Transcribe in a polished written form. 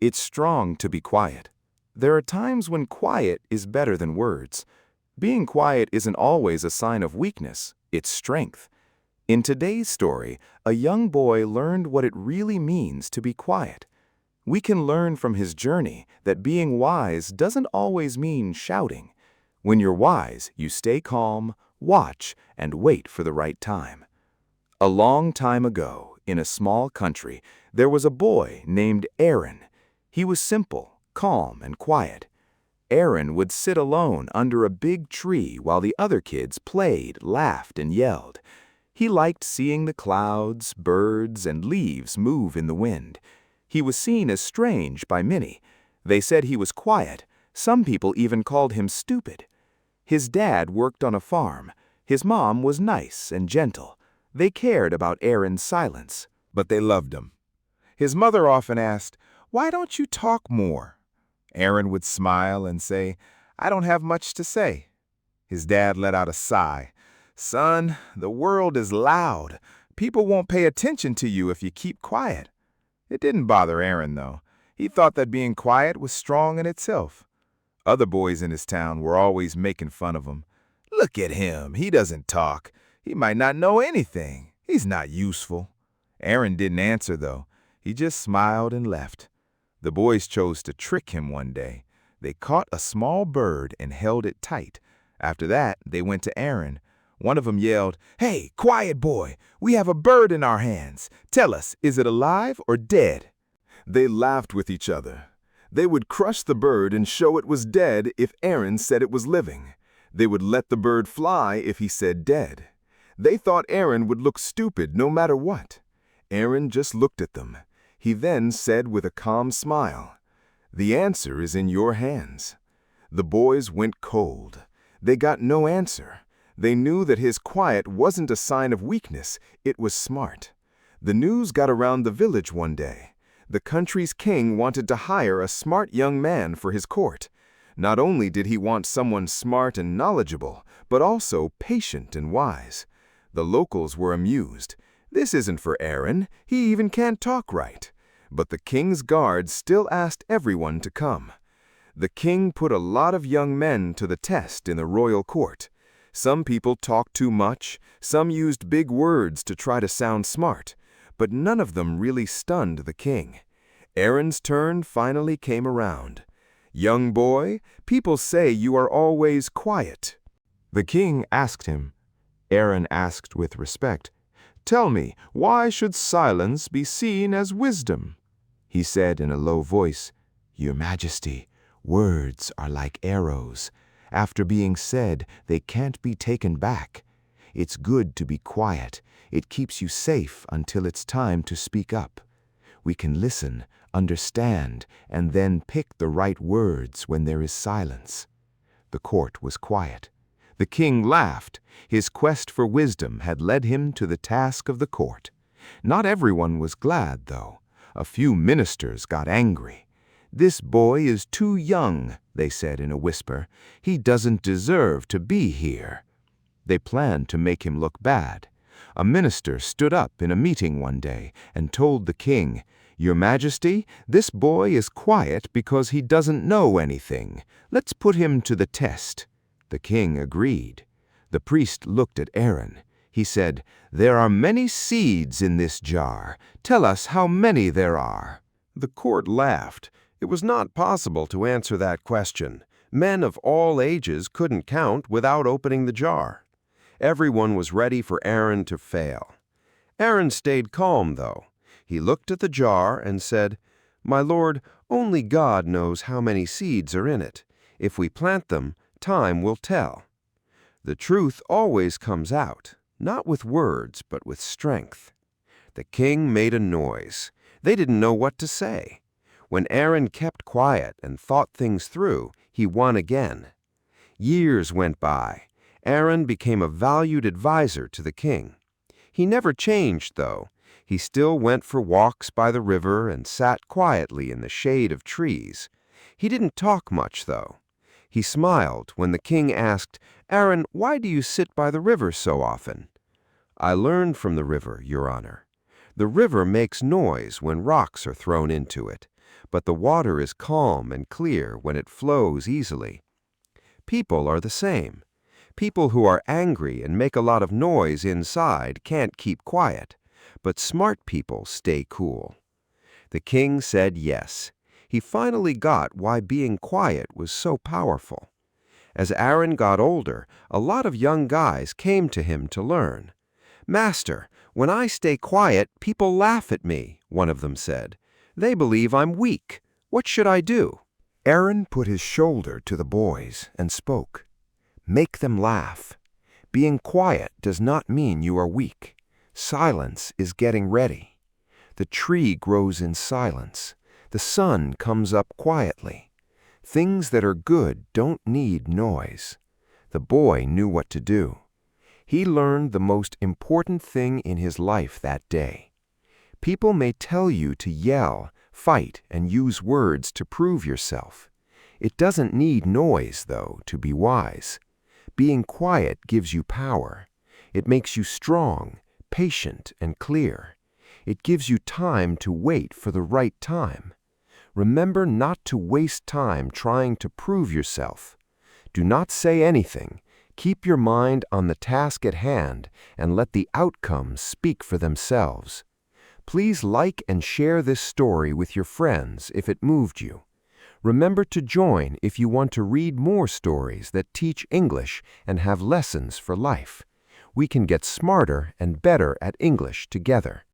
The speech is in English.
It's strong to be quiet. There are times when quiet is better than words. Being quiet isn't always a sign of weakness, it's strength. In today's story, a young boy learned what it really means to be quiet. We can learn from his journey that being wise doesn't always mean shouting. When you're wise, you stay calm, watch, and wait for the right time. A long time ago, in a small country, there was a boy named Aaron. He was simple, calm, and quiet. Aaron would sit alone under a big tree while the other kids played, laughed, and yelled. He liked seeing the clouds, birds, and leaves move in the wind. He was seen as strange by many. They said he was quiet. Some people even called him stupid. His dad worked on a farm. His mom was nice and gentle. They cared about Aaron's silence, but they loved him. His mother often asked, "Why don't you talk more?" Aaron would smile and say, "I don't have much to say." His dad let out a sigh. "Son, the world is loud. People won't pay attention to you if you keep quiet." It didn't bother Aaron, though. He thought that being quiet was strong in itself. Other boys in his town were always making fun of him. "Look at him. He doesn't talk. He might not know anything. He's not useful." Aaron didn't answer, though. He just smiled and left. The boys chose to trick him one day. They caught a small bird and held it tight. After that, they went to Aaron. One of them yelled, "Hey, quiet boy, we have a bird in our hands. Tell us, is it alive or dead?" They laughed with each other. They would crush the bird and show it was dead if Aaron said it was living. They would let the bird fly if he said dead. They thought Aaron would look stupid no matter what. Aaron just looked at them. He then said with a calm smile, "The answer is in your hands." The boys went cold. They got no answer. They knew that his quiet wasn't a sign of weakness, it was smart. The news got around the village one day. The country's king wanted to hire a smart young man for his court. Not only did he want someone smart and knowledgeable, but also patient and wise. The locals were amused. "This isn't for Aaron. He even can't talk right." But the king's guards still asked everyone to come. The king put a lot of young men to the test in the royal court. Some people talked too much, some used big words to try to sound smart, but none of them really stunned the king. Aaron's turn finally came around. "Young boy, people say you are always quiet." The king asked him. Aaron asked with respect, "Tell me, why should silence be seen as wisdom?" He said in a low voice, "Your Majesty, words are like arrows. After being said, they can't be taken back. It's good to be quiet. It keeps you safe until it's time to speak up. We can listen, understand, and then pick the right words when there is silence." The court was quiet. The king laughed. His quest for wisdom had led him to the task of the court. Not everyone was glad, though. A few ministers got angry. "This boy is too young," they said in a whisper. "He doesn't deserve to be here." They planned to make him look bad. A minister stood up in a meeting one day and told the king, "Your Majesty, this boy is quiet because he doesn't know anything. Let's put him to the test." The king agreed. The priest looked at Aaron. He said, "There are many seeds in this jar. Tell us how many there are." The court laughed. It was not possible to answer that question. Men of all ages couldn't count without opening the jar. Everyone was ready for Aaron to fail. Aaron stayed calm, though. He looked at the jar and said, "My lord, only God knows how many seeds are in it. If we plant them, time will tell." The truth always comes out, not with words, but with strength. The king made a noise. They didn't know what to say. When Aaron kept quiet and thought things through, he won again. Years went by. Aaron became a valued advisor to the king. He never changed, though. He still went for walks by the river and sat quietly in the shade of trees. He didn't talk much, though. He smiled when the king asked, "Aaron, why do you sit by the river so often?" "I learned from the river, Your Honor. The river makes noise when rocks are thrown into it. but the water is calm and clear when it flows easily. People are the same. People who are angry and make a lot of noise inside can't keep quiet, but smart people stay cool. The king said yes. He finally got why being quiet was so powerful. As Aaron got older, a lot of young guys came to him to learn. "Master, when I stay quiet, people laugh at me," one of them said. "They believe I'm weak. What should I do?" Aaron put his shoulder to the boys and spoke. Make them laugh. Being quiet does not mean you are weak. Silence is getting ready. The tree grows in silence. The sun comes up quietly. Things that are good don't need noise. The boy knew what to do. He learned the most important thing in his life that day. People may tell you to yell, fight, and use words to prove yourself. It doesn't need noise, though, to be wise. Being quiet gives you power. It makes you strong, patient, and clear. It gives you time to wait for the right time. Remember not to waste time trying to prove yourself. Do not say anything. Keep your mind on the task at hand and let the outcomes speak for themselves. Please like and share this story with your friends if it moved you. Remember to join if you want to read more stories that teach English and have lessons for life. We can get smarter and better at English together.